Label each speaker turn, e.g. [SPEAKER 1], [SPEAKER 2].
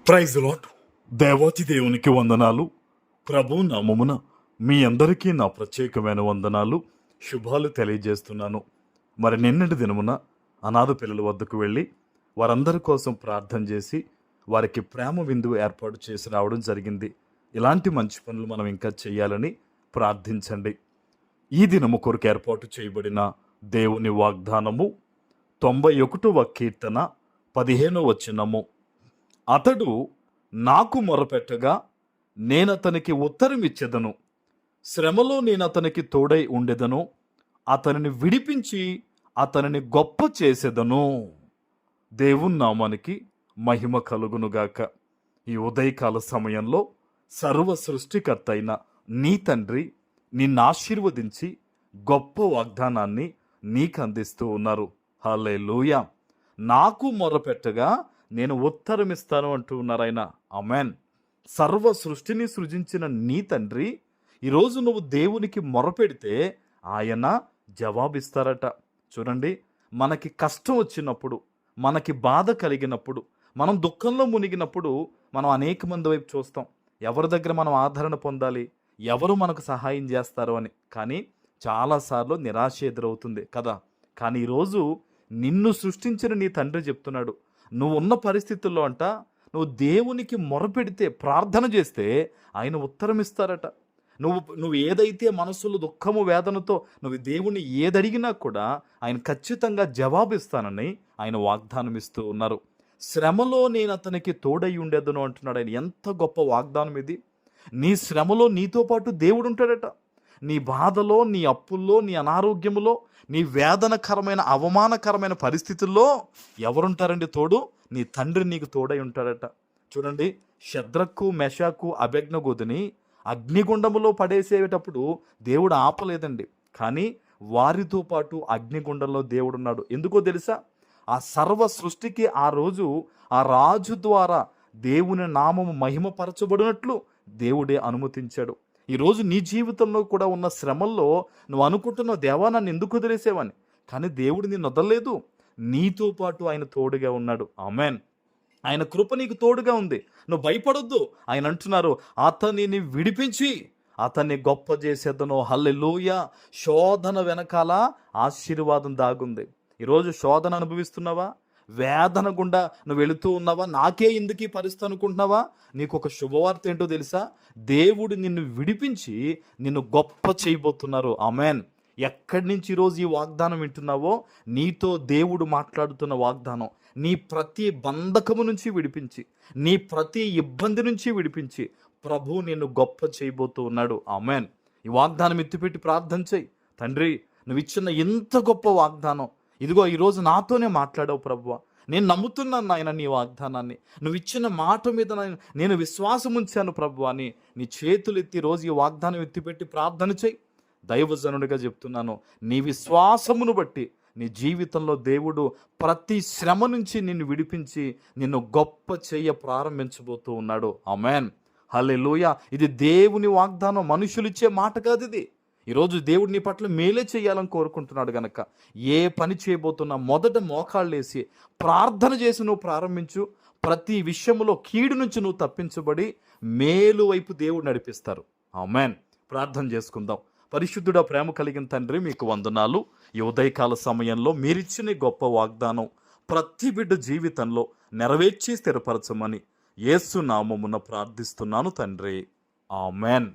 [SPEAKER 1] Praise lord. దేవాతి దేవునికి వందనాలు. ప్రభు నామమున మీ అందరికీ నా ప్రత్యేకమైన వందనాలు, శుభాలు తెలియజేస్తున్నాను. మరి నిన్నటి దినమున అనాథ పిల్లల వద్దకు వెళ్ళి వారందరి కోసం ప్రార్థన చేసి వారికి ప్రేమ విందువు ఏర్పాటు చేసి రావడం జరిగింది. ఇలాంటి మంచి పనులు మనం ఇంకా చేయాలని ప్రార్థించండి. ఈ దినము కొరకు ఏర్పాటు చేయబడిన దేవుని వాగ్దానము 91వ కీర్తన 15వ వచనము. అతడు నాకు మొరపెట్టగా నేనతనికి ఉత్తరమిచ్చెదను, శ్రమలో నేనతనికి తోడై ఉండెదను, అతనిని విడిపించి అతనిని గొప్ప చేసెదను. దేవుని నామానికి మహిమ కలుగునుగాక. ఈ ఉదయకాల సమయంలో సర్వ సృష్టికర్త అయిన నీ తండ్రి నిన్ను ఆశీర్వదించి గొప్ప వాగ్దానాన్ని నీకు అందిస్తూ ఉన్నారు. హల్లెలూయా. నాకు మొరపెట్టగా నేను ఉత్తరమిస్తాను అంటూ ఉన్నారు ఆయన. ఆమేన్. సర్వ సృష్టిని సృజించిన నీ తండ్రి ఈరోజు నువ్వు దేవునికి మొరపెడితే ఆయన జవాబిస్తారట. చూడండి, మనకి కష్టం వచ్చినప్పుడు, మనకి బాధ కలిగినప్పుడు, మనం దుఃఖంలో మునిగినప్పుడు మనం అనేక మంది వైపు చూస్తాం. ఎవరి దగ్గర మనం ఆదరణ పొందాలి, ఎవరు మనకు సహాయం చేస్తారు అని. కానీ చాలాసార్లు నిరాశ ఎదురవుతుంది కదా. కానీ ఈరోజు నిన్ను సృష్టించిన నీ తండ్రి చెప్తున్నాడు, నువ్వు ఉన్న పరిస్థితుల్లో నువ్వు దేవునికి మొరపెడితే, ప్రార్థన చేస్తే ఆయన ఉత్తరం ఇస్తారట. నువ్వు ఏదైతే మనసులో దుఃఖము వేదనతో నువ్వు దేవుణ్ణి ఏదడిగినా కూడా ఆయన ఖచ్చితంగా జవాబిస్తానని ఆయన వాగ్దానం ఇస్తూ ఉన్నారు. శ్రమలో నేను అతనికి తోడై ఉండేదను అంటున్నాడు ఆయన. ఎంత గొప్ప వాగ్దానం ఇది. నీ శ్రమలో నీతో పాటు దేవుడు ఉంటాడట. నీ బాధలో, నీ అప్పుల్లో, నీ అనారోగ్యములో, నీ వేదనకరమైన అవమానకరమైన పరిస్థితుల్లో ఎవరుంటారండి తోడు? నీ తండ్రి నీకు తోడై ఉంటాడట. చూడండి, షద్రకు, మెషాకు, అబేద్నెగోని అగ్నిగుండములో పడేసేటప్పుడు దేవుడు ఆపలేదండి. కానీ వారితో పాటు అగ్నిగుండంలో దేవుడున్నాడు. ఎందుకో తెలుసా? ఆ సర్వ సృష్టికి ఆ రోజు ఆ రాజు ద్వారా దేవుని నామము మహిమపరచబడినట్లు దేవుడే అనుమతించాడు. ఈరోజు నీ జీవితంలో కూడా ఉన్న శ్రమల్లో నువ్వు అనుకుంటున్నావు, దేవా నన్ను ఎందుకు వదిలేసేవని. కానీ దేవుడు నిన్ను వదలలేదు. నీతో పాటు ఆయన తోడుగా ఉన్నాడు. ఆమేన్. ఆయన కృప నీకు తోడుగా ఉంది. నువ్వు భయపడొద్దు. ఆయన అంటున్నారు, అతనిని విడిపించి అతన్ని గొప్ప చేసేదను. హల్లెలూయా. శోధన వెనకాల ఆశీర్వాదం దాగుంది. ఈరోజు శోధన అనుభవిస్తున్నావా? వేదన గుండా నువ్వు వెళుతూ ఉన్నావా? నాకే ఎందుకు ఈ పరిస్థితి అనుకుంటున్నావా? నీకు ఒక శుభవార్త ఏంటో తెలుసా? దేవుడు నిన్ను విడిపించి నిన్ను గొప్ప చేయబోతున్నారు. ఆమేన్. ఎక్కడి నుంచి ఈరోజు ఈ వాగ్దానం వింటున్నావో, నీతో దేవుడు మాట్లాడుతున్న వాగ్దానం. నీ ప్రతి బంధకము నుంచి విడిపించి, నీ ప్రతి ఇబ్బంది నుంచి విడిపించి ప్రభు నిన్ను గొప్ప చేయబోతూ ఉన్నాడు. ఆమేన్. ఈ వాగ్దానం ఎత్తిపెట్టి ప్రార్థన చేయి. తండ్రి, నువ్వు ఇచ్చిన ఎంత గొప్ప వాగ్దానం, ఇదిగో ఈరోజు నాతోనే మాట్లాడావు ప్రభువా. నేను నమ్ముతున్నాను నాయన నీ వాగ్దానాన్ని. నువ్వు ఇచ్చిన మాట మీద నేను విశ్వాసం ఉంచాను ప్రభువా అని నీ చేతులు ఎత్తి రోజు ఈ వాగ్దానం ఎత్తిపెట్టి ప్రార్థన చేయి. దైవజనుడిగా చెప్తున్నాను, నీ విశ్వాసమును బట్టి నీ జీవితంలో దేవుడు ప్రతి శ్రమ నుంచి నిన్ను విడిపించి నిన్ను గొప్ప చేయ ప్రారంభించబోతూ ఉన్నాడు. ఆమేన్. హల్లెలూయా. ఇది దేవుని వాగ్దానం, మనుషులు ఇచ్చే మాట కాదు ఇది. ఈరోజు దేవుడు నీ పట్ల మేలే చేయాలని కోరుకుంటున్నాడు గనక ఏ పని చేయబోతున్నా మొదట మోకాళ్ళేసి ప్రార్థన చేసి నువ్వు ప్రారంభించు. ప్రతి విషయంలో కీడు నుంచి నువ్వు తప్పించబడి మేలు వైపు దేవుడు నడిపిస్తారు. ఆమేన్. ప్రార్థన చేసుకుందాం. పరిశుద్ధుడా, ప్రేమ కలిగిన తండ్రి, మీకు వందనాలు. ఈ ఉదయకాల సమయంలో మీరిచ్చిన గొప్ప వాగ్దానం ప్రతి బిడ్డ జీవితంలో నెరవేర్చి స్థిరపరచమని యేసు నామమున ప్రార్థిస్తున్నాను తండ్రి. ఆమేన్.